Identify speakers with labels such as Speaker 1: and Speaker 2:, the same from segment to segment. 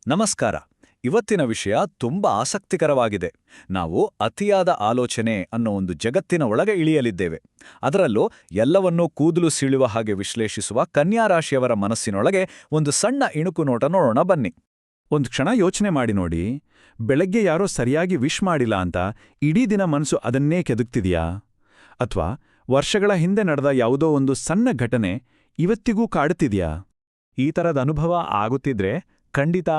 Speaker 1: ನಮಸ್ಕಾರ. ಇವತ್ತಿನ ವಿಷಯ ತುಂಬಾ ಆಸಕ್ತಿಕರವಾಗಿದೆ. ನಾವು ಅತಿಯಾದ ಆಲೋಚನೆ ಅನ್ನೋ ಒಂದು ಜಗತ್ತಿನ ಒಳಗೆ ಇಳಿಯಲಿದ್ದೇವೆ. ಅದರಲ್ಲೂ ಎಲ್ಲವನ್ನೂ ಕೂದಲು ಸೀಳುವ ಹಾಗೆ ವಿಶ್ಲೇಷಿಸುವ ಕನ್ಯಾ ರಾಶಿಯವರ ಮನಸ್ಸಿನೊಳಗೆ ಒಂದು ಸಣ್ಣ ಇಣುಕು ನೋಟ ನೋಡೋಣ ಬನ್ನಿ.
Speaker 2: ಒಂದು ಕ್ಷಣ ಯೋಚನೆ ಮಾಡಿ ನೋಡಿ. ಬೆಳಗ್ಗೆ ಯಾರೋ ಸರಿಯಾಗಿ ವಿಶ್ ಮಾಡಿಲ್ಲ ಅಂತ ಇಡೀ ದಿನ ಮನಸ್ಸು ಅದನ್ನೇ ಕೆದಕ್ತಿದೆಯಾ? ಅಥವಾ ವರ್ಷಗಳ ಹಿಂದೆ ನಡೆದ ಯಾವುದೋ ಒಂದು ಸಣ್ಣ ಘಟನೆ ಇವತ್ತಿಗೂ ಕಾಡುತ್ತಿದೆಯಾ?
Speaker 1: ಈ ಥರದ ಅನುಭವ ಆಗುತ್ತಿದ್ರೆ ಖಂಡಿತ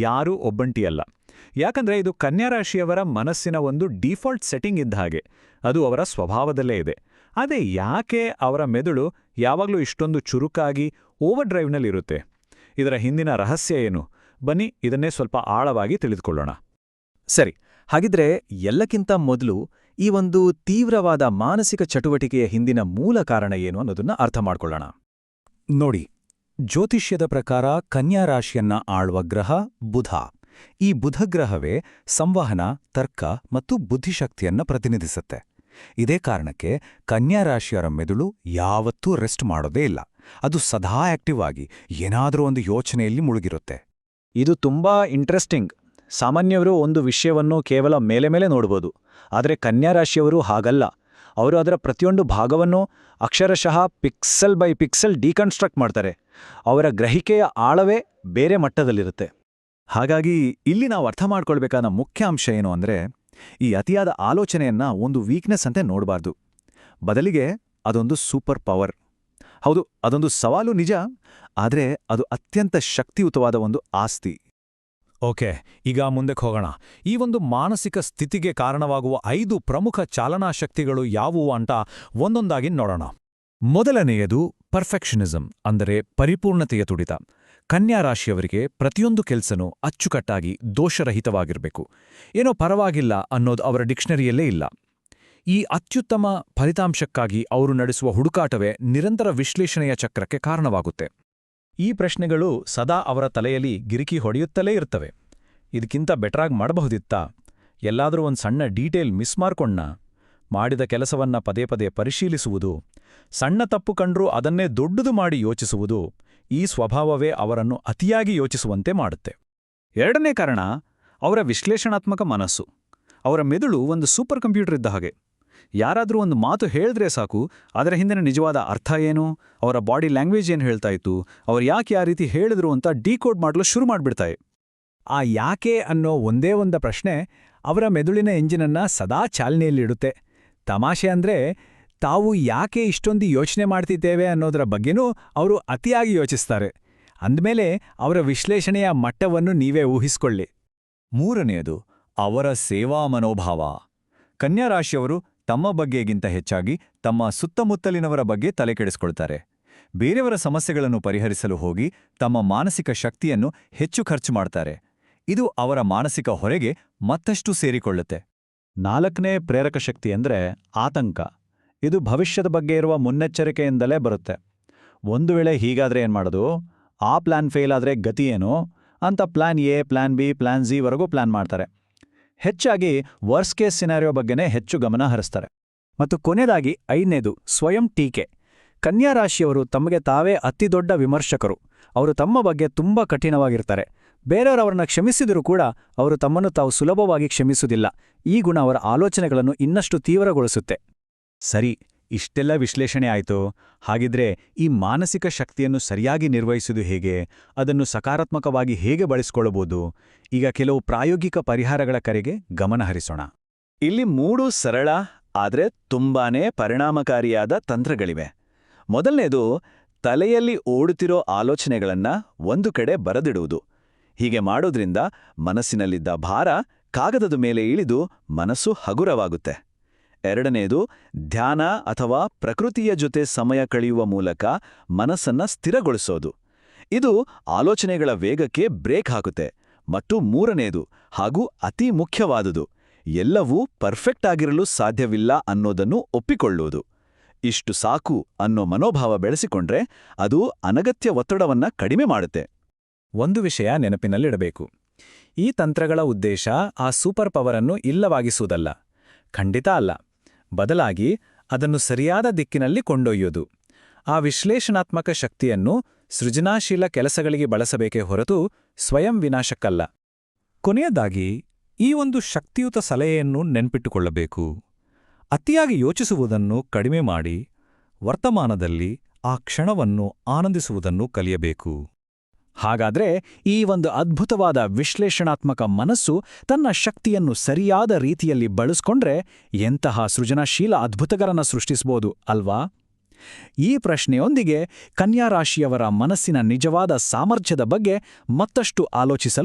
Speaker 1: ಯಾರೂ ಒಬ್ಬಂಟಿಯಲ್ಲ. ಯಾಕಂದ್ರೆ ಇದು ಕನ್ಯಾ ರಾಶಿಯವರ ಮನಸ್ಸಿನ ಒಂದು ಡಿಫಾಲ್ಟ್ ಸೆಟ್ಟಿಂಗ್ ಇದ್ದ ಹಾಗೆ. ಅದು ಅವರ ಸ್ವಭಾವದಲ್ಲೇ ಇದೆ. ಅದೇ ಯಾಕೆ ಅವರ ಮೆದುಳು ಯಾವಾಗಲೂ ಇಷ್ಟೊಂದು ಚುರುಕಾಗಿ ಓವರ್ ಡ್ರೈವ್ನಲ್ಲಿರುತ್ತೆ? ಇದರ ಹಿಂದಿನ ರಹಸ್ಯ ಏನು? ಬನ್ನಿ ಇದನ್ನೇ ಸ್ವಲ್ಪ ಆಳವಾಗಿ ತಿಳಿದುಕೊಳ್ಳೋಣ.
Speaker 3: ಸರಿ, ಹಾಗಿದ್ರೆ ಎಲ್ಲಕ್ಕಿಂತ ಮೊದಲು ಈ ಒಂದು ತೀವ್ರವಾದ ಮಾನಸಿಕ ಚಟುವಟಿಕೆಯ ಹಿಂದಿನ ಮೂಲ ಕಾರಣ ಏನು ಅನ್ನೋದನ್ನ ಅರ್ಥ ಮಾಡ್ಕೊಳ್ಳೋಣ.
Speaker 1: ನೋಡಿ, ಜ್ಯೋತಿಷ್ಯದ ಪ್ರಕಾರ ಕನ್ಯಾ ರಾಶಿಯನ್ನ ಆಳುವ ಗ್ರಹ ಬುಧ. ಈ ಬುಧಗ್ರಹವೇ ಸಂವಹನ, ತರ್ಕ ಮತ್ತು ಬುದ್ಧಿಶಕ್ತಿಯನ್ನ ಪ್ರತಿನಿಧಿಸುತ್ತೆ. ಇದೇ ಕಾರಣಕ್ಕೆ ಕನ್ಯಾ ರಾಶಿಯವರ ಮೆದುಳು ಯಾವತ್ತೂ ರೆಸ್ಟ್ ಮಾಡೋದೇ ಇಲ್ಲ. ಅದು ಸದಾ ಆಕ್ಟಿವ್ ಆಗಿ ಏನಾದರೂ ಒಂದು ಯೋಚನೆಯಲ್ಲಿ ಮುಳುಗಿರುತ್ತೆ.
Speaker 3: ಇದು ತುಂಬಾ ಇಂಟ್ರೆಸ್ಟಿಂಗ್. ಸಾಮಾನ್ಯವರು ಒಂದು ವಿಷಯವನ್ನು ಕೇವಲ ಮೇಲೆ ನೋಡ್ಬೋದು. ಆದರೆ ಕನ್ಯಾ ರಾಶಿಯವರು ಹಾಗಲ್ಲ. ಅವರು ಅದರ ಪ್ರತಿಯೊಂದು ಭಾಗವನ್ನು ಅಕ್ಷರಶಃ ಪಿಕ್ಸೆಲ್ ಬೈ ಪಿಕ್ಸೆಲ್ ಡಿಕನ್ಸ್ಟ್ರಕ್ಟ್ ಮಾಡ್ತಾರೆ. ಅವರ ಗ್ರಹಿಕೆಯ ಆಳವೇ ಬೇರೆ ಮಟ್ಟದಲ್ಲಿರುತ್ತೆ.
Speaker 1: ಹಾಗಾಗಿ ಇಲ್ಲಿ ನಾವು ಅರ್ಥ ಮಾಡ್ಕೊಳ್ಬೇಕಾದ ಮುಖ್ಯ ಅಂಶ ಏನು ಅಂದ್ರೆ, ಈ ಅತಿಯಾದ ಆಲೋಚನೆಯನ್ನ ಒಂದು ವೀಕ್ನೆಸ್ ಅಂತೆ ನೋಡಬಾರ್ದು. ಬದಲಿಗೆ ಅದೊಂದು ಸೂಪರ್ ಪವರ್. ಹೌದು, ಅದೊಂದು ಸವಾಲು ನಿಜ, ಆದರೆ ಅದು ಅತ್ಯಂತ ಶಕ್ತಿಯುತವಾದ ಒಂದು ಆಸ್ತಿ. ಓಕೆ, ಈಗ ಮುಂದಕ್ಕೆ ಹೋಗೋಣ. ಈ ಒಂದು ಮಾನಸಿಕ ಸ್ಥಿತಿಗೆ ಕಾರಣವಾಗುವ 5 ಪ್ರಮುಖ ಚಾಲನಾ ಶಕ್ತಿಗಳು ಯಾವುವು ಅಂತ ಒಂದೊಂದಾಗಿ ನೋಡೋಣ. ಮೊದಲನೆಯದು ಪರ್ಫೆಕ್ಷನಿಸಂ, ಅಂದರೆ ಪರಿಪೂರ್ಣತೆಯ ತುಡಿತ. ಕನ್ಯಾ ರಾಶಿಯವರಿಗೆ ಪ್ರತಿಯೊಂದು ಕೆಲಸನೂ ಅಚ್ಚುಕಟ್ಟಾಗಿ ದೋಷರಹಿತವಾಗಿರಬೇಕು. ಏನೋ ಪರವಾಗಿಲ್ಲ ಅನ್ನೋದು ಅವರ ಡಿಕ್ಷನರಿಯಲ್ಲೇ ಇಲ್ಲ. ಈ ಅತ್ಯುತ್ತಮ ಫಲಿತಾಂಶಕ್ಕಾಗಿ ಅವರು ನಡೆಸುವ ಹುಡುಕಾಟವೇ ನಿರಂತರ ವಿಶ್ಲೇಷಣೆಯ ಚಕ್ರಕ್ಕೆ ಕಾರಣವಾಗುತ್ತೆ. ಈ ಪ್ರಶ್ನೆಗಳು ಸದಾ ಅವರ ತಲೆಯಲ್ಲಿ ಗಿರಿಕಿ ಹೊಡೆಯುತ್ತಲೇ ಇರ್ತವೆ. ಇದಕ್ಕಿಂತ ಬೆಟರಾಗಿ ಮಾಡಬಹುದಿತ್ತಾ? ಎಲ್ಲಾದರೂ ಒಂದು ಸಣ್ಣ ಡೀಟೇಲ್ ಮಿಸ್ ಮಾಡ್ಕೊಂಡ? ಮಾಡಿದ ಕೆಲಸವನ್ನ ಪದೇ ಪದೇ ಪರಿಶೀಲಿಸುವುದು, ಸಣ್ಣ ತಪ್ಪು ಕಂಡ್ರೂ ಅದನ್ನೇ ದೊಡ್ಡದು ಮಾಡಿ ಯೋಚಿಸುವುದು, ಈ ಸ್ವಭಾವವೇ ಅವರನ್ನು ಅತಿಯಾಗಿ ಯೋಚಿಸುವಂತೆ ಮಾಡುತ್ತೆ. ಎರಡನೇ ಕಾರಣ ಅವರ ವಿಶ್ಲೇಷಣಾತ್ಮಕ ಮನಸ್ಸು. ಅವರ ಮೆದುಳು ಒಂದು ಸೂಪರ್ ಕಂಪ್ಯೂಟರ್ ಇದ್ದ ಹಾಗೆ. ಯಾರಾದರೂ ಒಂದು ಮಾತು ಹೇಳಿದ್ರೆ ಸಾಕು, ಅದರ ಹಿಂದಿನ ನಿಜವಾದ ಅರ್ಥ ಏನು, ಅವರ ಬಾಡಿ ಲ್ಯಾಂಗ್ವೇಜ್ ಏನು ಹೇಳ್ತಾ ಇತ್ತು, ಅವ್ರು ಯಾಕೆ ಆ ರೀತಿ ಹೇಳಿದ್ರು ಅಂತ ಡಿಕೋಡ್ ಮಾಡಲು ಶುರು ಮಾಡಿಬಿಡ್ತಾರೆ.
Speaker 3: ಆ ಯಾಕೆ ಅನ್ನೋ ಒಂದೇ ಒಂದು ಪ್ರಶ್ನೆ ಅವರ ಮೆದುಳಿನ ಎಂಜಿನನ್ನ ಸದಾ ಚಾಲನೆಯಲ್ಲಿಡುತ್ತೆ. ತಮಾಷೆ ಅಂದ್ರೆ, ತಾವು ಯಾಕೆ ಇಷ್ಟೊಂದು ಯೋಚನೆ ಮಾಡ್ತಿದ್ದೇವೆ ಅನ್ನೋದರ ಬಗ್ಗೆನೂ ಅವರು ಅತಿಯಾಗಿ ಯೋಚಿಸ್ತಾರೆ. ಅಂದಮೇಲೆ ಅವರ ವಿಶ್ಲೇಷಣೆಯ ಮಟ್ಟವನ್ನು ನೀವೇ ಊಹಿಸ್ಕೊಳ್ಳಿ.
Speaker 1: ಮೂರನೆಯದು ಅವರ ಸೇವಾ ಮನೋಭಾವ. ಕನ್ಯಾ ರಾಶಿಯವರು ತಮ್ಮ ಬಗ್ಗೆಗಿಂತ ಹೆಚ್ಚಾಗಿ ತಮ್ಮ ಸುತ್ತಮುತ್ತಲಿನವರ ಬಗ್ಗೆ ತಲೆಕೆಡಿಸ್ಕೊಳ್ತಾರೆ. ಬೇರೆಯವರ ಸಮಸ್ಯೆಗಳನ್ನು ಪರಿಹರಿಸಲು ಹೋಗಿ ತಮ್ಮ ಮಾನಸಿಕ ಶಕ್ತಿಯನ್ನು ಹೆಚ್ಚು ಖರ್ಚು ಮಾಡ್ತಾರೆ. ಇದು ಅವರ ಮಾನಸಿಕ ಹೊರೆಗೆ ಮತ್ತಷ್ಟು ಸೇರಿಕೊಳ್ಳುತ್ತೆ.
Speaker 3: ನಾಲ್ಕನೇ ಪ್ರೇರಕ ಶಕ್ತಿ ಅಂದ್ರೆ ಆತಂಕ. ಇದು ಭವಿಷ್ಯದ ಬಗ್ಗೆ ಇರುವ ಮುನ್ನೆಚ್ಚರಿಕೆಯಿಂದಲೇ ಬರುತ್ತೆ. ಒಂದು ವೇಳೆ ಹೀಗಾದ್ರೆ ಏನ್ಮಾಡೋದು, ಆ ಪ್ಲಾನ್ ಫೇಲ್ ಆದ್ರೆ ಗತಿ ಏನು ಅಂತ plan A, plan B, plan Zee ವರೆಗೂ ಪ್ಲಾನ್ ಮಾಡ್ತಾರೆ. ಹೆಚ್ಚಾಗಿ ವರ್ಸ್ಟ್ ಕೇಸ್ ಸಿನಾರಿಯೋ ಬಗ್ಗೆನೇ ಹೆಚ್ಚು ಗಮನ ಹರಿಸ್ತಾರೆ. ಮತ್ತು ಕೊನೆಯದಾಗಿ 5ನೇದು ಸ್ವಯಂ ಟೀಕೆ. ಕನ್ಯಾ ರಾಶಿಯವರು ತಮಗೆ ತಾವೇ ಅತಿದೊಡ್ಡ ವಿಮರ್ಶಕರು. ಅವರು ತಮ್ಮ ಬಗ್ಗೆ ತುಂಬಾ ಕಠಿಣವಾಗಿರ್ತಾರೆ. ಬೇರೆಯವರವರನ್ನ ಕ್ಷಮಿಸಿದರೂ ಕೂಡ ಅವರು ತಮ್ಮನ್ನು ತಾವು ಸುಲಭವಾಗಿ ಕ್ಷಮಿಸುವುದಿಲ್ಲ. ಈ ಗುಣ ಅವರ ಆಲೋಚನೆಗಳನ್ನು ಇನ್ನಷ್ಟು ತೀವ್ರಗೊಳಿಸುತ್ತೆ.
Speaker 1: ಸರಿ, ಇಷ್ಟೆಲ್ಲ ವಿಶ್ಲೇಷಣೆ ಆಯ್ತು. ಹಾಗಿದ್ರೆ ಈ ಮಾನಸಿಕ ಶಕ್ತಿಯನ್ನು ಸರಿಯಾಗಿ ನಿರ್ವಹಿಸುವುದು ಹೇಗೆ? ಅದನ್ನು ಸಕಾರಾತ್ಮಕವಾಗಿ ಹೇಗೆ ಬಳಸಿಕೊಳ್ಳಬಹುದು? ಈಗ ಕೆಲವು ಪ್ರಾಯೋಗಿಕ ಪರಿಹಾರಗಳ ಕರೆಗೆ ಗಮನ ಹರಿಸೋಣ.
Speaker 3: ಇಲ್ಲಿ 3 ಸರಳ ಆದರೆ ತುಂಬಾನೇ ಪರಿಣಾಮಕಾರಿಯಾದ ತಂತ್ರಗಳಿವೆ. ಮೊದಲನೇದು, ತಲೆಯಲ್ಲಿ ಓಡುತ್ತಿರೋ ಆಲೋಚನೆಗಳನ್ನ ಒಂದು ಕಡೆ ಬರೆದಿಡುವುದು. ಹೀಗೆ ಮಾಡೋದ್ರಿಂದ ಮನಸ್ಸಿನಲ್ಲಿದ್ದ ಭಾರ ಕಾಗದದ ಮೇಲೆ ಇಳಿದು ಮನಸ್ಸು ಹಗುರವಾಗುತ್ತೆ. ಎರಡನೇದು, ಧ್ಯಾನ ಅಥವಾ ಪ್ರಕೃತಿಯ ಜೊತೆ ಸಮಯ ಕಳೆಯುವ ಮೂಲಕ ಮನಸ್ಸನ್ನ ಸ್ಥಿರಗೊಳಿಸೋದು. ಇದು ಆಲೋಚನೆಗಳ ವೇಗಕ್ಕೆ ಬ್ರೇಕ್ ಹಾಕುತ್ತೆ. ಮತ್ತು ಮೂರನೇದು, ಹಾಗೂ ಅತಿ ಮುಖ್ಯವಾದುದು, ಎಲ್ಲವೂ ಪರ್ಫೆಕ್ಟ್ ಆಗಿರಲು ಸಾಧ್ಯವಿಲ್ಲ ಅನ್ನೋದನ್ನು ಒಪ್ಪಿಕೊಳ್ಳುವುದು. ಇಷ್ಟು ಸಾಕು ಅನ್ನೋ ಮನೋಭಾವ ಬೆಳೆಸಿಕೊಂಡ್ರೆ ಅದು ಅನಗತ್ಯ ಒತ್ತಡವನ್ನ ಕಡಿಮೆ ಮಾಡುತ್ತೆ.
Speaker 1: ಒಂದು ವಿಷಯ ನೆನಪಿನಲ್ಲಿಡಬೇಕು. ಈ ತಂತ್ರಗಳ ಉದ್ದೇಶ ಆ ಸೂಪರ್ ಪವರನ್ನು ಇಲ್ಲವಾಗಿಸುವುದಲ್ಲ. ಖಂಡಿತ ಅಲ್ಲ. ಬದಲಾಗಿ ಅದನ್ನು ಸರಿಯಾದ ದಿಕ್ಕಿನಲ್ಲಿ ಕೊಂಡೊಯ್ಯೋದು. ಆ ವಿಶ್ಲೇಷಣಾತ್ಮಕ ಶಕ್ತಿಯನ್ನು ಸೃಜನಾಶೀಲ ಕೆಲಸಗಳಿಗೆ ಬಳಸಬೇಕೇ ಹೊರತು ಸ್ವಯಂ ವಿನಾಶಕ್ಕಲ್ಲ.
Speaker 4: ಕೊನೆಯದಾಗಿ ಈ ಒಂದು ಶಕ್ತಿಯುತ ಸಲಹೆಯನ್ನು ನೆನ್ಪಿಟ್ಟುಕೊಳ್ಳಬೇಕು. ಅತಿಯಾಗಿ ಯೋಚಿಸುವುದನ್ನು ಕಡಿಮೆ ಮಾಡಿ ವರ್ತಮಾನದಲ್ಲಿ ಆ ಕ್ಷಣವನ್ನು ಆನಂದಿಸುವುದನ್ನು ಕಲಿಯಬೇಕು.
Speaker 1: ಹಾಗಾದ್ರೆ ಈ ಒಂದು ಅದ್ಭುತವಾದ ವಿಶ್ಲೇಷಣಾತ್ಮಕ ಮನಸ್ಸು ತನ್ನ ಶಕ್ತಿಯನ್ನು ಸರಿಯಾದ ರೀತಿಯಲ್ಲಿ ಬಳಸ್ಕೊಂಡ್ರೆ ಎಂತಹ ಸೃಜನಶೀಲ ಅದ್ಭುತಗಳನ್ನ ಸೃಷ್ಟಿಸಬಹುದು ಅಲ್ವಾ? ಈ ಪ್ರಶ್ನೆಯೊಂದಿಗೆ ಕನ್ಯಾ ರಾಶಿಯವರ ಮನಸ್ಸಿನ ನಿಜವಾದ ಸಾಮರ್ಥ್ಯದ ಬಗ್ಗೆ ಮತ್ತಷ್ಟು ಆಲೋಚಿಸಲು